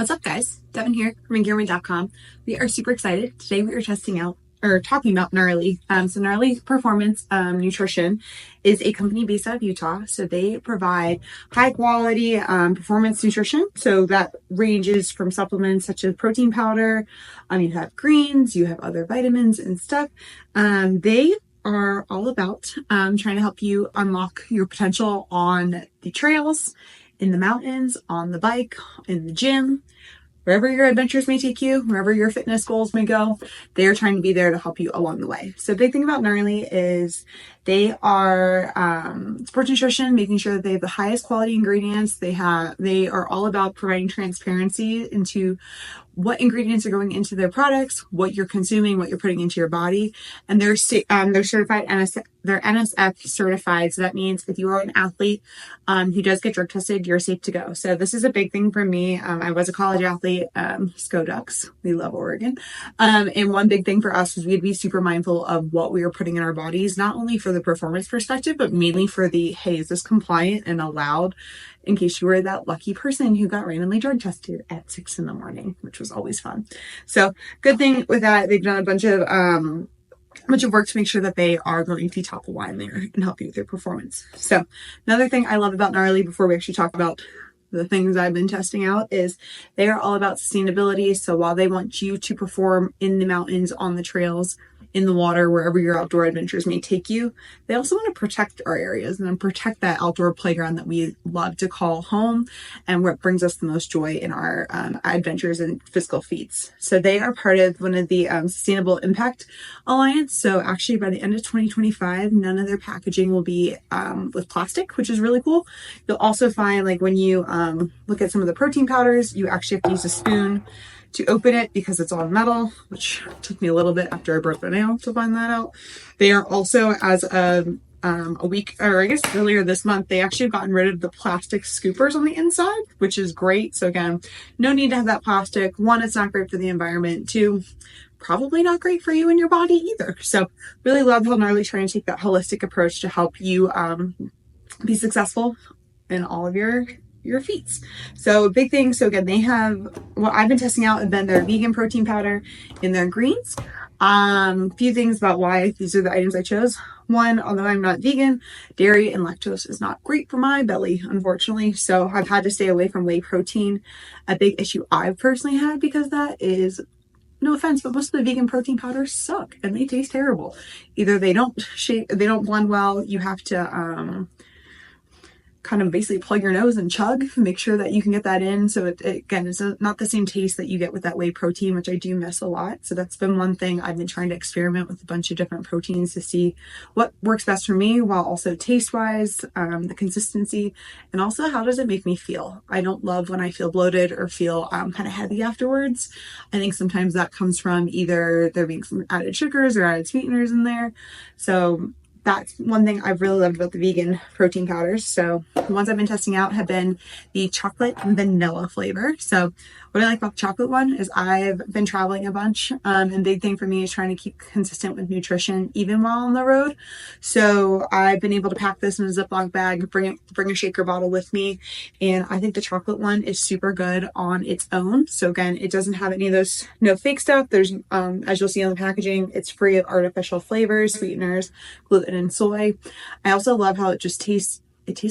What's up, guys? Devan here from Engearment.com. We are super excited. Today we are testing out or talking about Gnarly. So Gnarly Performance Nutrition is a company based out of Utah. So they provide high quality performance nutrition. So that ranges from supplements such as protein powder. You have greens, you have other vitamins and stuff. They are all about trying to help you unlock your potential on the trails, in the mountains, on the bike, in the gym, wherever your adventures may take you, wherever your fitness goals may go. They are trying to be there to help you along the way. So the big thing about Gnarly is they are sports nutrition, making sure that they have the highest quality ingredients. They are all about providing transparency into what ingredients are going into their products, what you're consuming, what you're putting into your body, and they're certified they're NSF certified. So that means if you are an athlete who does get drug tested, you're safe to go. So this is a big thing for me. I was a college athlete, Sco Ducks. We love Oregon. And one big thing for us was we'd be super mindful of what we were putting in our bodies, not only for the performance perspective, but mainly for the, hey, is this compliant and allowed, in case you were that lucky person who got randomly drug tested at 6 a.m, which was always fun. So good thing with that, they've done a bunch of work to make sure that they are going to be top of line there and help you with your performance. So another thing I love about Gnarly, before we actually talk about the things I've been testing out, is they are all about sustainability. So while they want you to perform in the mountains, on the trails, in the water, wherever your outdoor adventures may take you, they also want to protect our areas and protect that outdoor playground that we love to call home and what brings us the most joy in our adventures and physical feats. So they are part of one of the Sustainable Impact Alliance. So actually by the end of 2025, none of their packaging will be with plastic, which is really cool. You'll also find, like, when you look at some of the protein powders, you actually have to use a spoon to open it because it's all metal, which took me a little bit after I broke my nail to find that out. They are also, as of a week, or I guess earlier this month, they actually have gotten rid of the plastic scoopers on the inside, which is great. So again, no need to have that plastic. One, it's not great for the environment. Two, probably not great for you and your body either. So really love how Gnarly trying to take that holistic approach to help you be successful in all of your feats. So big thing. So again, they have what I've been testing out, and then their vegan protein powder in their greens. Few things about why these are the items I chose. One, although I'm not vegan, dairy and lactose is not great for my belly, unfortunately. So I've had to stay away from whey protein. A big issue I've personally had because that is, no offense, but most of the vegan protein powders suck and they taste terrible. Either they don't blend well. You have to kind of basically plug your nose and chug, make sure that you can get that in. So again, it's not the same taste that you get with that whey protein, which I do miss a lot. So that's been one thing I've been trying to experiment with, a bunch of different proteins to see what works best for me, while also taste wise, the consistency, and also how does it make me feel. I don't love when I feel bloated or feel kind of heavy afterwards. I think sometimes that comes from either there being some added sugars or added sweeteners in there. So that's one thing I've really loved about the vegan protein powders. So the ones I've been testing out have been the chocolate and vanilla flavor. So what I like about the chocolate one is I've been traveling a bunch, and big thing for me is trying to keep consistent with nutrition even while on the road. So I've been able to pack this in a Ziploc bag, bring a shaker bottle with me, and I think the chocolate one is super good on its own. So again, it doesn't have any of those no fake stuff. There's as you'll see on the packaging, it's free of artificial flavors, sweeteners, gluten, and soy. I also love how it tastes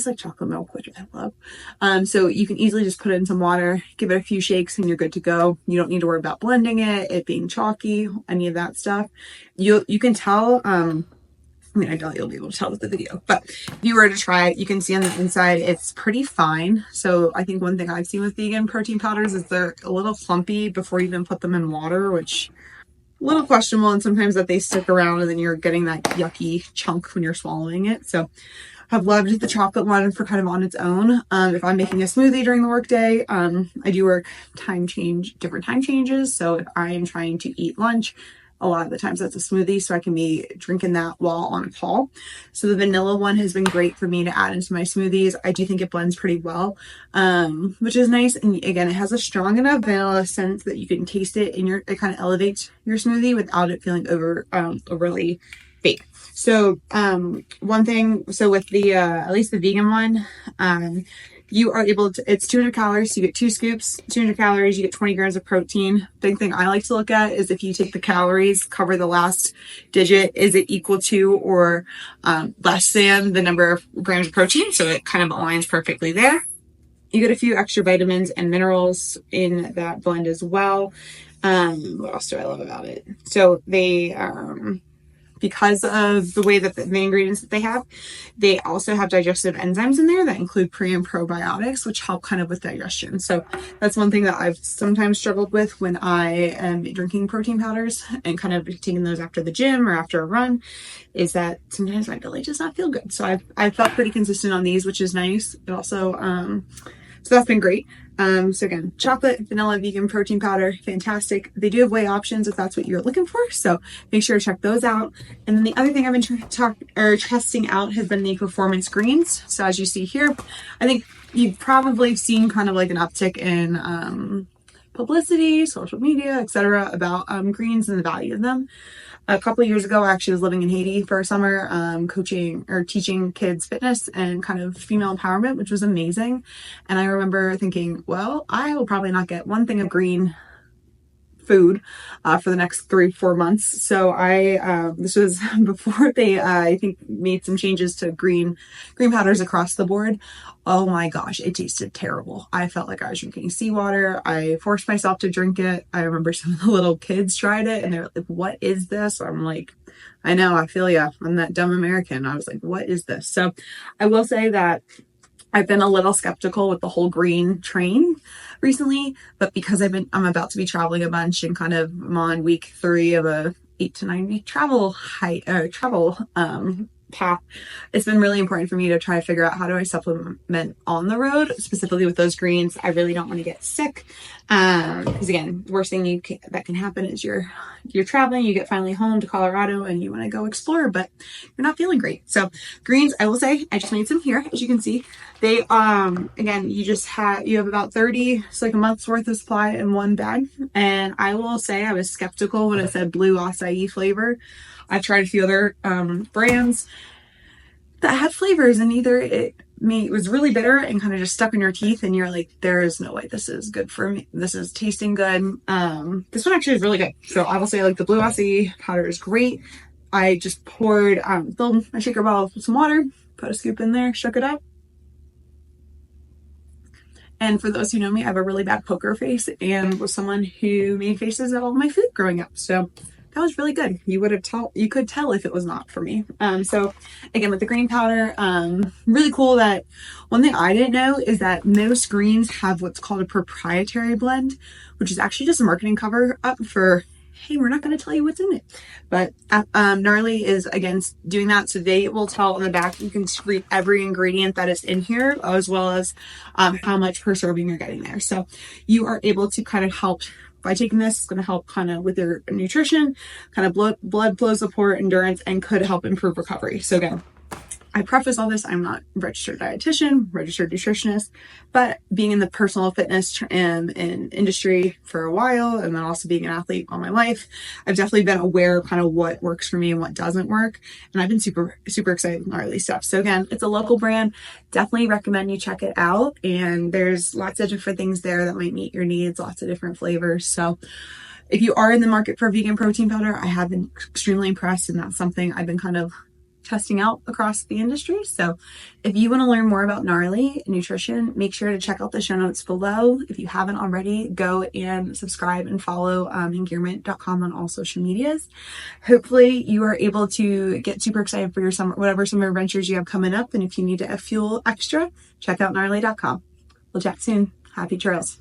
like chocolate milk, which I love. So you can easily just put it in some water, give it a few shakes, and you're good to go. You don't need to worry about blending it being chalky, any of that stuff. You can tell, I doubt you'll be able to tell with the video, but if you were to try it, you can see on the inside, it's pretty fine. So I think one thing I've seen with vegan protein powders is they're a little clumpy before you even put them in water, which a little questionable, and sometimes that they stick around and then you're getting that yucky chunk when you're swallowing it. So I've loved the chocolate one for kind of on its own. If I'm making a smoothie during the workday, I do work different time changes. So if I am trying to eat lunch, a lot of the times that's a smoothie, so I can be drinking that while on a call. So the vanilla one has been great for me to add into my smoothies. I do think it blends pretty well, which is nice. And again, it has a strong enough vanilla scent that you can taste it, and it kind of elevates your smoothie without it feeling overly fake. So one thing, so with the at least the vegan one, you are able to, it's 200 calories, so you get 2 scoops, 200 calories, you get 20 grams of protein. Big thing I like to look at is if you take the calories, cover the last digit, is it equal to or less than the number of grams of protein? So it kind of aligns perfectly there. You get a few extra vitamins and minerals in that blend as well. What else do I love about it? So they, because of the way that the ingredients that they have, they also have digestive enzymes in there that include pre and probiotics, which help kind of with digestion. So that's one thing that I've sometimes struggled with when I am drinking protein powders and kind of taking those after the gym or after a run, is that sometimes my belly does not feel good. So I've felt pretty consistent on these, which is nice. It also, so that's been great. So again, chocolate, vanilla, vegan protein powder, fantastic. They do have whey options if that's what you're looking for. So make sure to check those out. And then the other thing I've been testing out has been the performance greens. So as you see here, I think you've probably seen kind of like an uptick in publicity, social media, etc., about greens and the value of them. A couple of years ago, I actually was living in Haiti for a summer, coaching or teaching kids fitness and kind of female empowerment, which was amazing. And I remember thinking, well, I will probably not get one thing of green food for the next 3-4 months. So this was before they I think made some changes to green powders across the board. Oh my gosh, it tasted terrible. I felt like I was drinking seawater. I forced myself to drink it. I remember some of the little kids tried it and they're like, what is this? I'm like, I know, I feel ya. I'm that dumb American. I was like, what is this? So I will say that I've been a little skeptical with the whole green train recently, but because I'm about to be traveling a bunch and kind of I'm on week 3 of a 8 to 9 week travel path, it's been really important for me to try to figure out how do I supplement on the road, specifically with those greens. I really don't want to get sick. Because again, the worst thing that can happen is you're traveling, you get finally home to Colorado and you want to go explore, but you're not feeling great. So greens, I will say, I just made some here, as you can see. They, again, you have about 30, it's like a month's worth of supply in one bag. And I will say I was skeptical when it said blue acai flavor. I've tried a few other brands that had flavors, and either it was really bitter and kind of just stuck in your teeth and you're like, there is no way this is good for me. This is tasting good. This one actually is really good. So I will say, like, the blue acai powder is great. I just poured, filled my shaker bottle with some water, put a scoop in there, shook it up. And for those who know me, I have a really bad poker face and was someone who made faces at all my food growing up. So that was really good. You could tell if it was not for me. So again, with the green powder, really cool. That one thing I didn't know is that most greens have what's called a proprietary blend, which is actually just a marketing cover up for, hey, we're not going to tell you what's in it. But Gnarly is, again, doing that. So they will tell on the back, you can read every ingredient that is in here, as well as how much per serving you're getting there. So you are able to kind of help. By taking this, it's going to help kind of with your nutrition, kind of blood flow support, endurance, and could help improve recovery. So again, I preface all this, I'm not a registered dietitian, registered nutritionist, but being in the personal fitness and industry for a while, and then also being an athlete all my life, I've definitely been aware of kind of what works for me and what doesn't work. And I've been super, super excited with Gnarly stuff. So again, it's a local brand. Definitely recommend you check it out. And there's lots of different things there that might meet your needs, lots of different flavors. So if you are in the market for vegan protein powder, I have been extremely impressed, and that's something I've been kind of testing out across the industry. So if you want to learn more about Gnarly Nutrition, make sure to check out the show notes below. If you haven't already, go and subscribe and follow Engearment.com on all social medias. Hopefully you are able to get super excited for your summer, whatever summer adventures you have coming up. And if you need to fuel extra, check out Gnarly.com. We'll chat soon. Happy trails.